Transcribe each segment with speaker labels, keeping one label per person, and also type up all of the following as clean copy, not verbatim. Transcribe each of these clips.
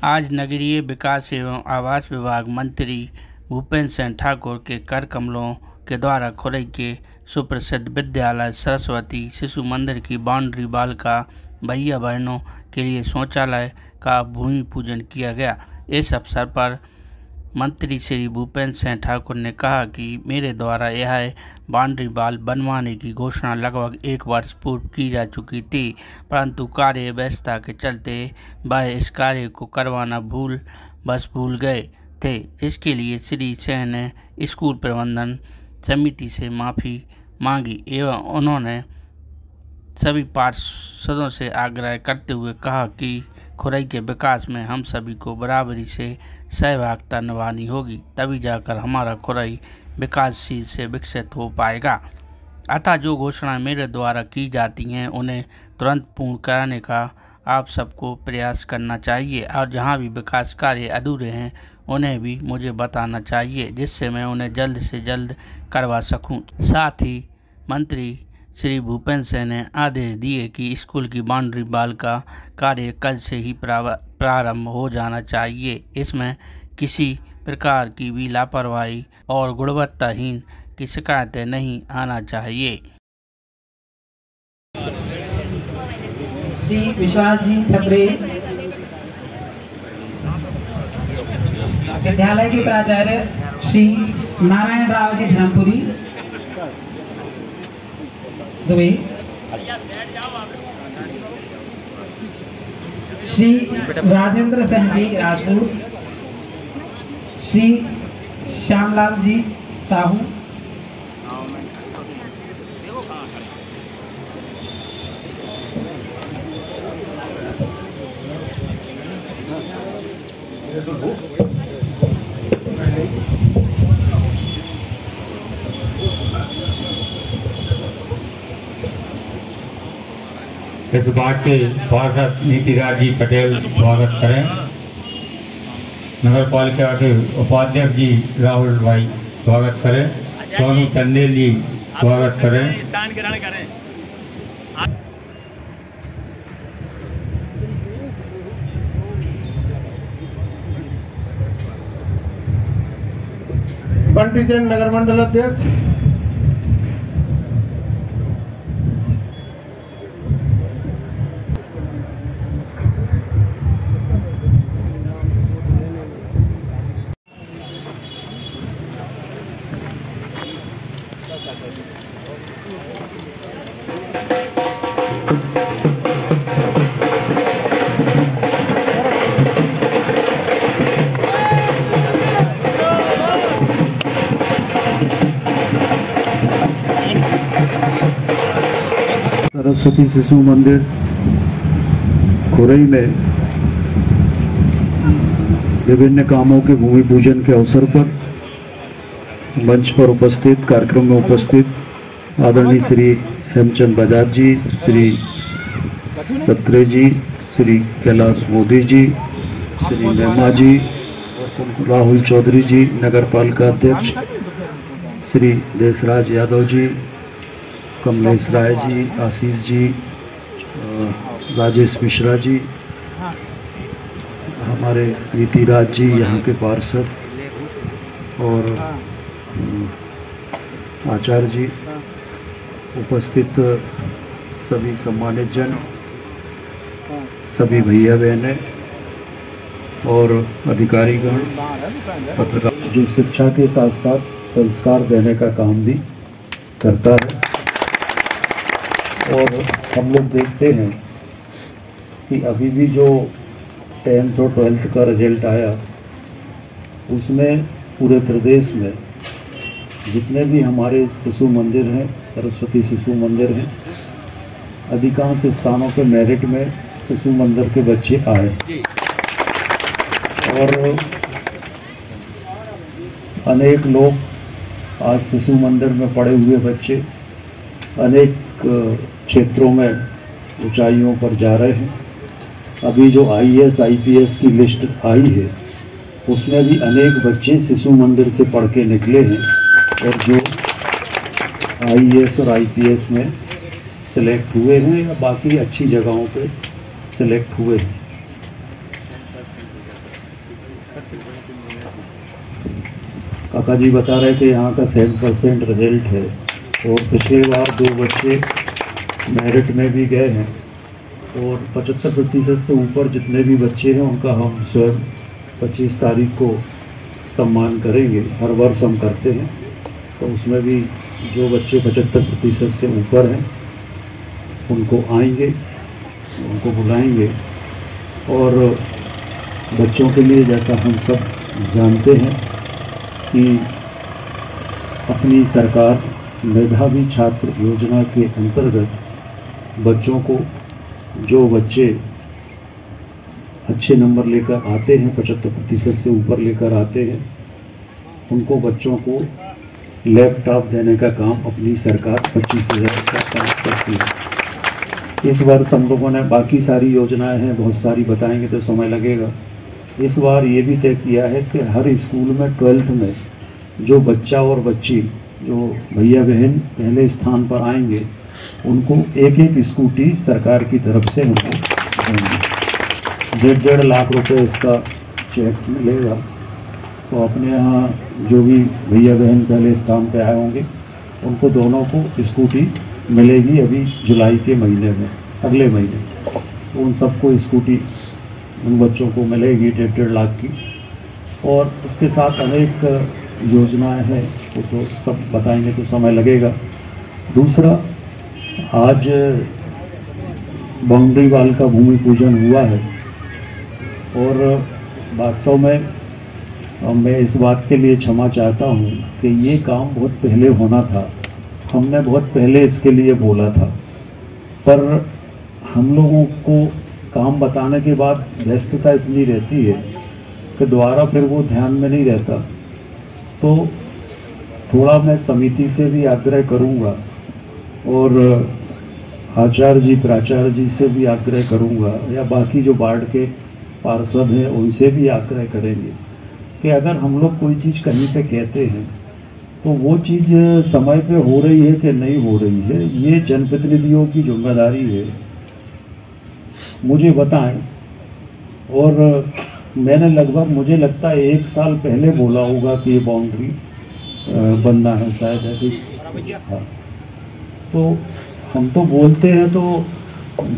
Speaker 1: आज नगरीय विकास एवं आवास विभाग मंत्री भूपेंद्र सिंह ठाकुर के कर कमलों के द्वारा खुरई के सुप्रसिद्ध विद्यालय सरस्वती शिशु मंदिर की बाउंड्री वाल का भैया बहनों के लिए शौचालय का भूमि पूजन किया गया। इस अवसर पर मंत्री श्री भूपेंद्र सिंह ठाकुर ने कहा कि मेरे द्वारा यह बाउंड्री वाल बनवाने की घोषणा लगभग 1 वर्ष पूर्व की जा चुकी थी, परंतु कार्य व्यवस्था के चलते वह इस कार्य को करवाना भूल गए थे। इसके लिए श्री सिंह ने स्कूल प्रबंधन समिति से माफ़ी मांगी एवं उन्होंने सभी पार्षदों से आग्रह करते हुए कहा कि खुरई के विकास में हम सभी को बराबरी से सहभागिता निभानी होगी, तभी जाकर हमारा खुरई विकासशील से विकसित हो पाएगा। अतः जो घोषणाएं मेरे द्वारा की जाती हैं उन्हें तुरंत पूर्ण कराने का आप सबको प्रयास करना चाहिए और जहां भी विकास कार्य अधूरे हैं उन्हें भी मुझे बताना चाहिए, जिससे मैं उन्हें जल्द से जल्द करवा सकूं। साथ ही मंत्री श्री भूपेंद्र सिंह ने आदेश दिए कि स्कूल की बाउंड्री वाल का कार्य कल से ही प्रारंभ हो जाना चाहिए। इसमें किसी प्रकार की भी लापरवाही और गुणवत्ताहीन की शिकायतें नहीं आना चाहिए।
Speaker 2: श्री विश्वास जी थपरे विद्यालय के प्राचार्य श्री नारायण राव जी धर्मपुरी दुबई, श्री राजेंद्र सिंह जी राजपूत, श्री श्यामलाल जी साहू,
Speaker 3: इस बात के पार्षद नीतिराज जी पटेल स्वागत करें। नगर पालिका के उपाध्यक्ष जी राहुल भाई स्वागत करें। सोनू चंदेल जी स्वागत करें।
Speaker 4: बंटी जैन नगर मंडल अध्यक्ष, सरस्वती शिशु मंदिर खुरई में विभिन्न कामों के भूमि पूजन के अवसर पर मंच पर उपस्थित कार्यक्रम में उपस्थित आदरणीय श्री हेमचंद बजाज जी, श्री सत्रे जी, श्री कैलाश मोदी जी, श्री नेमा जी, राहुल चौधरी जी नगर पालिका अध्यक्ष, श्री देशराज यादव जी, कमलेश राय जी, आशीष जी, राजेश मिश्रा जी, हमारे नीतिराज जी यहाँ के पार्षद और आचार्य जी, उपस्थित सभी सम्मानित जन, सभी भैया बहनें और अधिकारीगण, पत्रकार जो शिक्षा के साथ साथ संस्कार देने का काम भी करता है। और हम लोग देखते हैं कि अभी भी जो 10th और 12th का रिजल्ट आया उसमें पूरे प्रदेश में जितने भी हमारे शिशु मंदिर हैं, सरस्वती शिशु मंदिर हैं, अधिकांश स्थानों के मेरिट में शिशु मंदिर के बच्चे आए और अनेक लोग आज शिशु मंदिर में पढ़े हुए बच्चे अनेक क्षेत्रों में ऊंचाइयों पर जा रहे हैं। अभी जो IAS IPS की लिस्ट आई है उसमें भी अनेक बच्चे शिशु मंदिर से पढ़ के निकले हैं और जो IAS और IPS में सिलेक्ट हुए हैं या बाकी अच्छी जगहों पे सिलेक्ट हुए हैं। काका जी बता रहे थे यहाँ का 7% रिजल्ट है और पिछले बार 2 बच्चे मेरिट में भी गए हैं और 75% से ऊपर जितने भी बच्चे हैं उनका हम स्वयं 25 तारीख को सम्मान करेंगे। हर वर्ष हम करते हैं, तो उसमें भी जो बच्चे 75% से ऊपर हैं उनको आएंगे, उनको बुलाएंगे। और बच्चों के लिए जैसा हम सब जानते हैं कि अपनी सरकार मेधावी छात्र योजना के अंतर्गत बच्चों को, जो बच्चे अच्छे नंबर लेकर आते हैं, 75% से ऊपर लेकर आते हैं, उनको बच्चों को लैपटॉप देने का काम अपनी सरकार 25,000 का काम करती है। इस बार हम लोगों ने, बाकी सारी योजनाएं हैं, बहुत सारी बताएंगे तो समय लगेगा। इस बार ये भी तय किया है कि हर स्कूल में 12th में जो बच्चा और बच्ची, जो भैया बहन पहले स्थान पर आएंगे, उनको एक एक स्कूटी सरकार की तरफ से उनको देंगे। 1.5 लाख रुपए इसका चेक मिलेगा। तो अपने यहाँ जो भी भैया बहन पहले स्थान पे आए होंगे उनको दोनों को स्कूटी मिलेगी अभी जुलाई के महीने में, अगले महीने। तो उन सबको स्कूटी उन बच्चों को मिलेगी 1.5 लाख की। और इसके साथ अनेक योजनाएं हैं, वो तो सब बताएंगे तो समय लगेगा। दूसरा, आज बाउंड्री वाल का भूमि पूजन हुआ है और वास्तव में मैं इस बात के लिए क्षमा चाहता हूँ कि ये काम बहुत पहले होना था। हमने बहुत पहले इसके लिए बोला था, पर हम लोगों को काम बताने के बाद व्यस्तता इतनी रहती है कि दोबारा फिर वो ध्यान में नहीं रहता। तो थोड़ा मैं समिति से भी आग्रह करूँगा और आचार्य जी, प्राचार्य जी से भी आग्रह करूँगा, या बाकी जो वार्ड के पार्षद हैं उनसे भी आग्रह करेंगे कि अगर हम लोग कोई चीज़ कहीं पे कहते हैं तो वो चीज़ समय पे हो रही है कि नहीं हो रही है, ये जनप्रतिनिधियों की जिम्मेदारी है, मुझे बताएं। और मैंने लगभग, मुझे लगता है 1 साल पहले बोला होगा कि ये बाउंड्री बनना है शायद, ऐसे। हाँ, तो हम तो बोलते हैं तो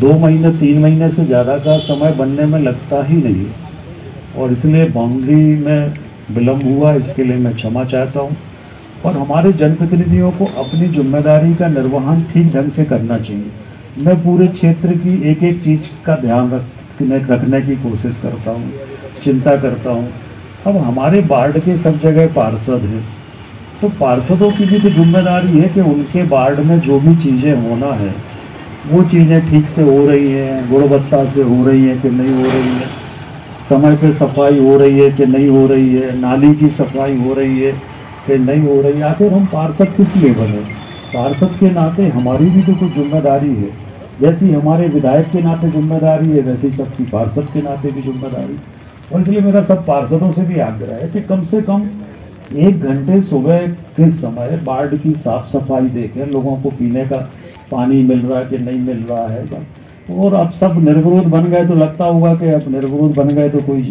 Speaker 4: 2 महीने 3 महीने से ज़्यादा का समय बनने में लगता ही नहीं, और इसलिए बाउंड्री में विलम्ब हुआ, इसके लिए मैं क्षमा चाहता हूँ। और हमारे जनप्रतिनिधियों को अपनी जिम्मेदारी का निर्वहन ठीक ढंग से करना चाहिए। मैं पूरे क्षेत्र की एक एक चीज़ का ध्यान रखने की कोशिश करता हूँ, चिंता करता हूँ। अब हमारे वार्ड के सब जगह पार्षद हैं, तो पार्षदों की भी तो जिम्मेदारी है कि उनके वार्ड में जो भी चीज़ें होना है वो चीज़ें ठीक से हो रही हैं, गुणवत्ता से हो रही हैं कि नहीं हो रही है, समय पे सफाई हो रही है कि नहीं हो रही है, नाली की सफाई हो रही है कि नहीं हो रही है। आखिर हम पार्षद किस लिए बने? पार्षद के नाते हमारी भी तो कुछ जिम्मेदारी है। जैसी हमारे विधायक के नाते जिम्मेदारी है, वैसे ही सबकी पार्षद के नाते भी जिम्मेदारी। और इसलिए मेरा सब पार्षदों से भी आग्रह है कि कम से कम 1 घंटे सुबह के समय वार्ड की साफ सफाई देखें, लोगों को पीने का पानी मिल रहा है कि नहीं मिल रहा है। और अब सब निर्विरोध बन गए तो लगता होगा कि अब निर्विरोध बन गए तो कोई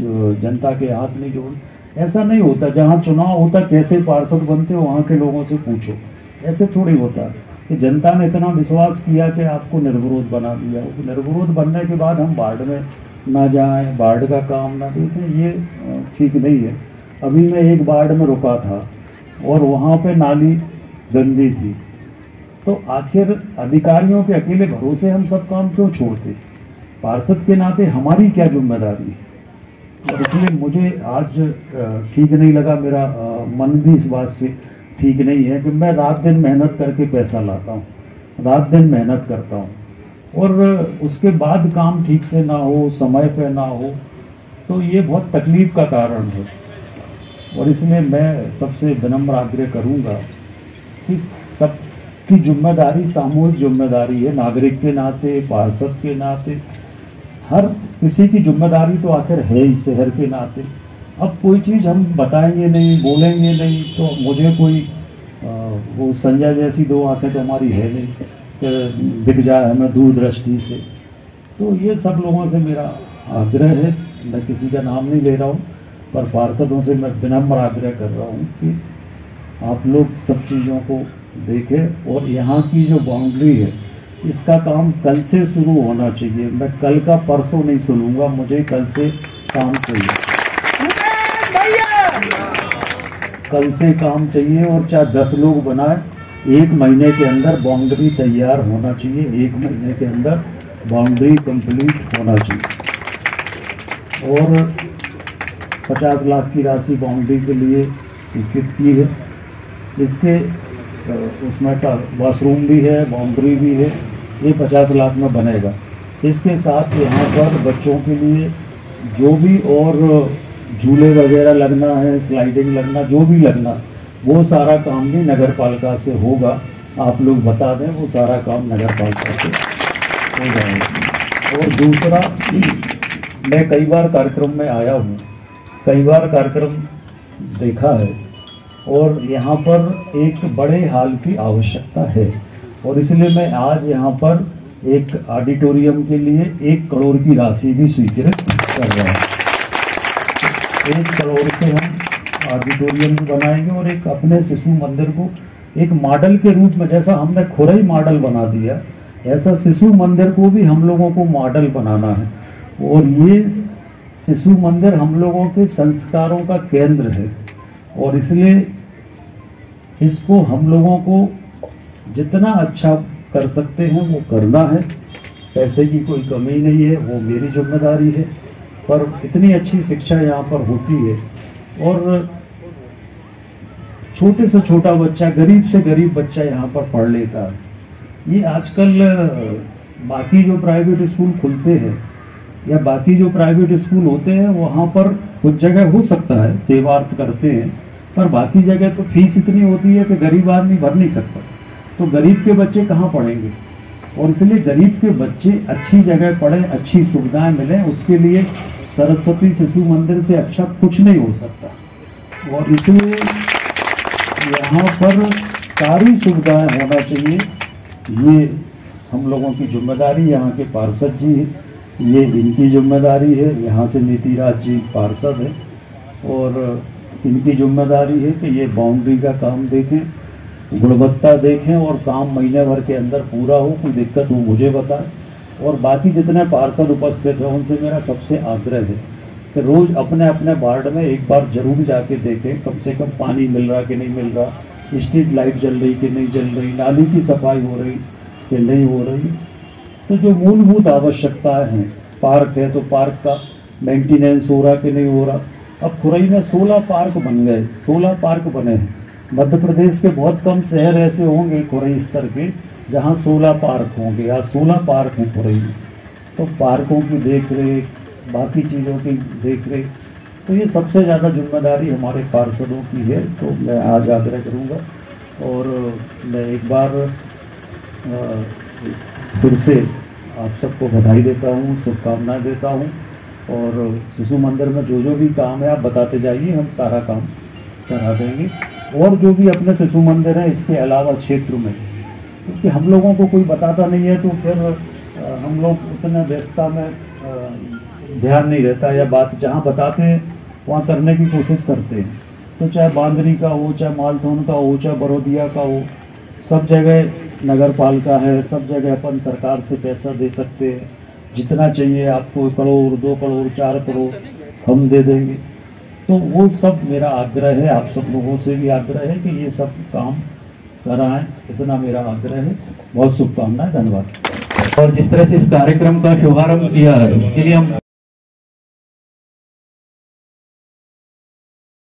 Speaker 4: जनता के हाथ नहीं जोड़। ऐसा नहीं होता। जहाँ चुनाव होता कैसे पार्षद बनते हो वहाँ के लोगों से पूछो। ऐसे थोड़ी होता कि जनता ने इतना विश्वास किया कि आपको निर्विरोध बना दिया। निर्विरोध बनने के बाद हम वार्ड में ना जाएं, वार्ड का काम ना देखें, ये ठीक नहीं है। अभी मैं एक वार्ड में रुका था और वहाँ पे नाली गंदी थी, तो आखिर अधिकारियों के अकेले भरोसे हम सब काम क्यों छोड़ते? पार्षद के नाते हमारी क्या जिम्मेदारी है? और इसलिए मुझे आज ठीक नहीं लगा, मेरा मन भी इस बात से ठीक नहीं है कि मैं रात दिन मेहनत करके पैसा लाता हूँ, रात दिन मेहनत करता हूँ और उसके बाद काम ठीक से ना हो, समय पे ना हो, तो ये बहुत तकलीफ का कारण है। और इसलिए मैं सबसे विनम्र आग्रह करूँगा कि सबकी जिम्मेदारी सामूहिक जिम्मेदारी है। नागरिक के नाते, पार्षद के नाते, हर किसी की जिम्मेदारी तो आखिर है ही शहर के नाते। अब कोई चीज़ हम बताएंगे नहीं, बोलेंगे नहीं, तो मुझे कोई वो संजय जैसी 2 आंखें तो हमारी है नहीं कि दिख जाए हमें दूरदृष्टि से। तो ये सब लोगों से मेरा आग्रह है, मैं किसी का नाम नहीं ले रहा हूँ, पर पार्षदों से मैं विनम्र आग्रह कर रहा हूँ कि आप लोग सब चीज़ों को देखें और यहाँ की जो बाउंड्री है इसका काम कल से शुरू होना चाहिए। मैं कल का परसों नहीं सुनूंगा, मुझे कल से काम चाहिए, कल से काम चाहिए। और चाहे 10 लोग बनाए, 1 महीने के अंदर बाउंड्री तैयार होना चाहिए, 1 महीने के अंदर बाउंड्री कंप्लीट होना चाहिए। और 50 लाख की राशि बाउंड्री के लिए स्वीकृत की है। इसके उसमें वॉशरूम भी है, बाउंड्री भी है, ये 50 लाख में बनेगा। इसके साथ यहाँ पर बच्चों के लिए जो भी और झूले वगैरह लगना है, स्लाइडिंग लगना, जो भी लगना, वो सारा काम भी नगर पालिका से होगा। आप लोग बता दें, वो सारा काम नगर पालिका से हो जाएगा। और दूसरा, मैं कई बार कार्यक्रम में आया हूँ, कई बार कार्यक्रम देखा है और यहाँ पर एक बड़े हॉल की आवश्यकता है और इसलिए मैं आज यहाँ पर एक ऑडिटोरियम के लिए 1 करोड़ की राशि भी स्वीकृत कर रहा हूँ। 1 करोड़ से हम ऑडिटोरियम भी बनाएंगे और एक अपने शिशु मंदिर को एक मॉडल के रूप में, जैसा हमने खुरई मॉडल बना दिया, ऐसा शिशु मंदिर को भी हम लोगों को मॉडल बनाना है। और ये शिशु मंदिर हम लोगों के संस्कारों का केंद्र है और इसलिए इसको हम लोगों को जितना अच्छा कर सकते हैं वो करना है। पैसे की कोई कमी नहीं है, वो मेरी जिम्मेदारी है, पर इतनी अच्छी शिक्षा यहाँ पर होती है और छोटे से छोटा बच्चा, गरीब से गरीब बच्चा यहाँ पर पढ़ लेता है। ये आजकल बाकी जो प्राइवेट स्कूल खुलते हैं या बाकी जो प्राइवेट स्कूल होते हैं, वहाँ पर कुछ जगह हो सकता है सेवार्थ करते हैं, पर बाकी जगह तो फीस इतनी होती है कि गरीब आदमी भर नहीं सकता। तो गरीब के बच्चे कहाँ पढ़ेंगे? और इसलिए गरीब के बच्चे अच्छी जगह पढ़ें, अच्छी सुविधाएं मिलें, उसके लिए सरस्वती शिशु मंदिर से अच्छा कुछ नहीं हो सकता। और इसलिए यहाँ पर सारी सुविधाएं होना चाहिए। ये हम लोगों की जिम्मेदारी, यहाँ के पार्षद जी, ये इनकी जिम्मेदारी है। यहाँ से नीतिराज जी पार्षद है और इनकी जिम्मेदारी है कि ये बाउंड्री का काम देखें, गुणवत्ता देखें और काम महीने भर के अंदर पूरा हो। कोई दिक्कत हो मुझे बताएं। और बाकी जितने पार्षद उपस्थित हैं उनसे मेरा सबसे आग्रह है कि रोज़ अपने अपने वार्ड में एक बार जरूर जाके देखें, कम से कम पानी मिल रहा कि नहीं मिल रहा, स्ट्रीट लाइट जल रही कि नहीं जल रही, नाली की सफाई हो रही कि नहीं हो रही। तो जो मूलभूत आवश्यकताएँ हैं, पार्क है तो पार्क का मेंटेनेंस हो रहा कि नहीं हो रहा। अब खुरई में 16 पार्क बन गए, 16 पार्क बने हैं। मध्य प्रदेश के बहुत कम शहर ऐसे होंगे खुरई स्तर के जहाँ 16 पार्क होंगे। आज 16 पार्क हैं खुरई में। तो पार्कों की देख रेख, बाकी चीज़ों की देख रेख, तो ये सबसे ज़्यादा जिम्मेदारी हमारे पार्षदों की है। तो मैं आज आग्रह करूँगा और मैं एक बार फिर से आप सबको बधाई देता हूँ, शुभकामनाएं देता हूँ। और शिशु मंदिर में जो जो भी काम है आप बताते जाइए, हम सारा काम करा देंगे। और जो भी अपने शिशु मंदिर है इसके अलावा क्षेत्र में, क्योंकि हम लोगों को कोई बताता नहीं है तो फिर हम लोग उतने व्यस्तता में ध्यान नहीं रहता, या बात जहाँ बताते हैं वहाँ करने की कोशिश करते हैं। तो चाहे बांदरी का हो, चाहे मालथौन का हो, चाहे बरोदिया का हो, सब जगह नगर पालिका है, सब जगह अपन सरकार से पैसा दे सकते हैं। जितना चाहिए आपको, 1 करोड़, 2 करोड़, 4 करोड़ हम दे देंगे। तो वो सब मेरा आग्रह है, आप सब लोगों से भी आग्रह है कि ये सब काम कराएं, इतना मेरा आग्रह है। बहुत शुभकामनाएं, धन्यवाद।
Speaker 3: और जिस तरह से इस कार्यक्रम का शुभारंभ किया है उसके लिए हम